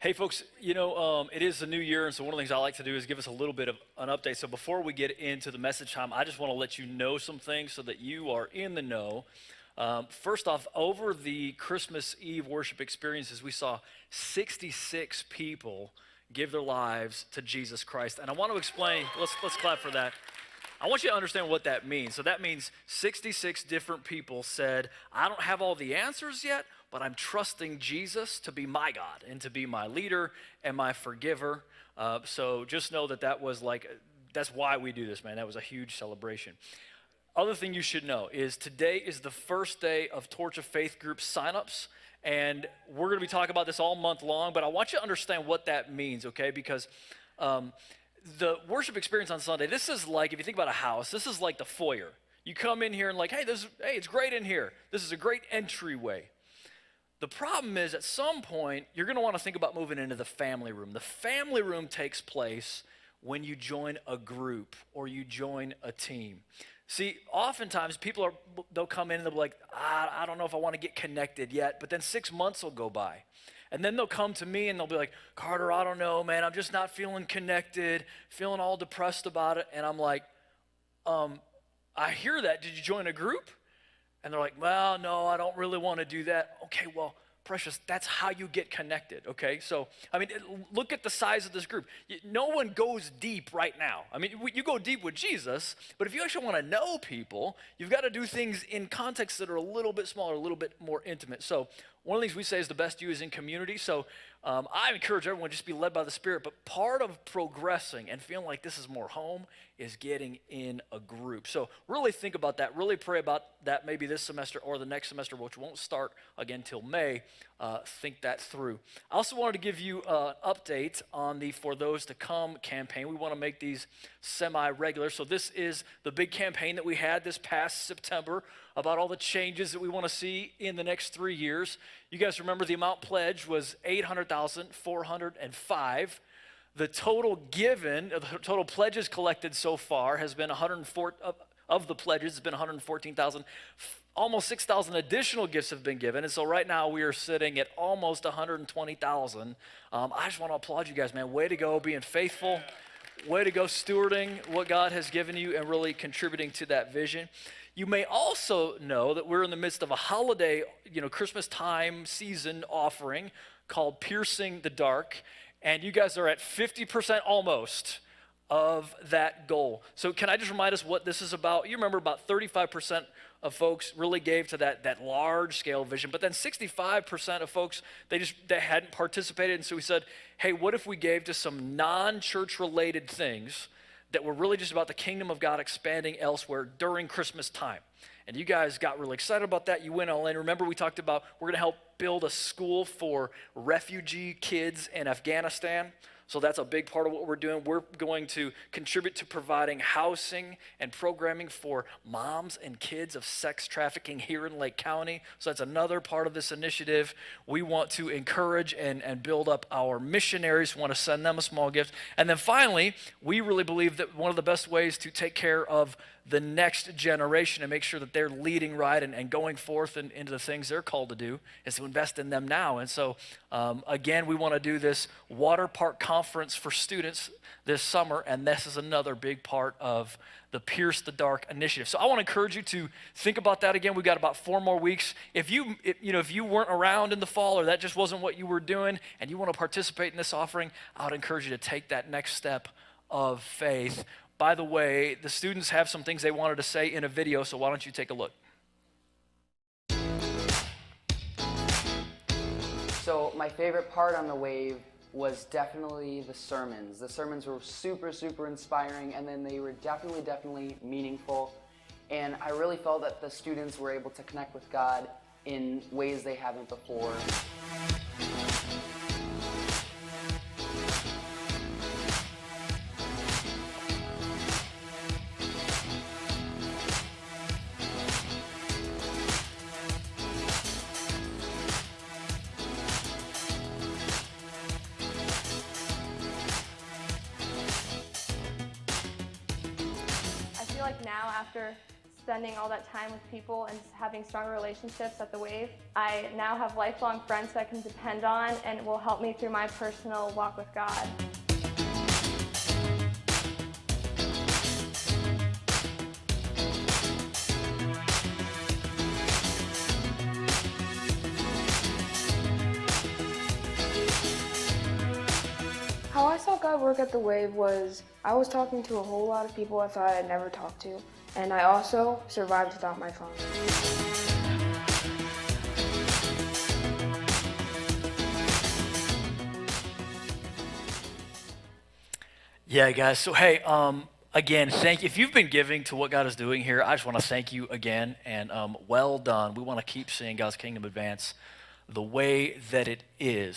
Hey, folks, it is the new year, and so one of the things I like to do is give us a little bit of an update. So before we get into the message time, I just want to let you know some things so that you are in the know. First off, over the Christmas Eve worship experiences, we saw 66 people give their lives to Jesus Christ. And I want to explain, let's clap for that. I want you to understand what that means. So that means 66 different people said, I don't have all the answers yet, but I'm trusting Jesus to be my God and to be my leader and my forgiver. So just know that was that's why we do this, man. That was a huge celebration. Other thing you should know is today is the first day of Torch of Faith group signups. And we're going to be talking about this all month long, but I want you to understand what that means, okay? Because the worship experience on Sunday, this is like, if you think about a house, this is like the foyer. You come in here and hey, it's great in here. This is a great entryway. The problem is at some point, you're going to want to think about moving into the family room. The family room takes place when you join a group or you join a team. See, oftentimes they'll come in and they'll be like, I don't know if I want to get connected yet, but then 6 months will go by. And then they'll come to me and they'll be like, Carter, I don't know, man. I'm just not feeling connected, feeling all depressed about it. And I'm like, I hear that. Did you join a group? And they're like, well, no, I don't really want to do that. Okay, well, precious, that's how you get connected, okay? So, look at the size of this group. No one goes deep right now. You go deep with Jesus, but if you actually want to know people, you've got to do things in contexts that are a little bit smaller, a little bit more intimate. So, one of the things we say is the best you is in community. So, I encourage everyone to just be led by the Spirit, but part of progressing and feeling like this is more home is getting in a group. So really think about that. Really pray about that maybe this semester or the next semester, which won't start again till May. Think that through. I also wanted to give you an update on the For Those to Come campaign. We want to make these semi-regular. So this is the big campaign that we had this past September about all the changes that we want to see in the next 3 years. You guys remember the amount pledged was $800,405. The total given, the total pledges collected so far has been 104 of the pledges has been 114,000. Almost 6,000 additional gifts have been given, and so right now we are sitting at almost 120,000. I just want to applaud you guys, man. Way to go, being faithful. Way to go, stewarding what God has given you and really contributing to that vision. You may also know that we're in the midst of a holiday, Christmas time season offering called Piercing the Dark. And you guys are at 50% almost of that goal. So can I just remind us what this is about? You remember about 35% of folks really gave to that large scale vision, but then 65% of folks, they hadn't participated. And so we said, hey, what if we gave to some non-church related things that were really just about the kingdom of God expanding elsewhere during Christmas time? And you guys got really excited about that. You went all in. Remember, we talked about we're going to help build a school for refugee kids in Afghanistan. So that's a big part of what we're doing. We're going to contribute to providing housing and programming for moms and kids of sex trafficking here in Lake County. So that's another part of this initiative. We want to encourage and build up our missionaries. We want to send them a small gift. And then finally, we really believe that one of the best ways to take care of the next generation and make sure that they're leading right and going forth into the things they're called to do is to invest in them now. And so, again, we want to do this water park conference for students this summer, and this is another big part of the Pierce the Dark initiative. So I want to encourage you to think about that again. We've got about 4 more weeks. If you weren't around in the fall or that just wasn't what you were doing and you want to participate in this offering, I would encourage you to take that next step of faith. By the way, the students have some things they wanted to say in a video, so why don't you take a look? So my favorite part on the wave was definitely the sermons. The sermons were super, super inspiring, and then they were definitely meaningful. And I really felt that the students were able to connect with God in ways they haven't before. I feel like now after spending all that time with people and having stronger relationships at the Wave. I now have lifelong friends that I can depend on and will help me through my personal walk with God. How I saw God work at the Wave was I was talking to a whole lot of people I thought I'd never talked to, and I also survived without my phone. Yeah, guys. So, hey, again, thank you. If you've been giving to what God is doing here, I just want to thank you again and well done. We want to keep seeing God's kingdom advance the way that it is.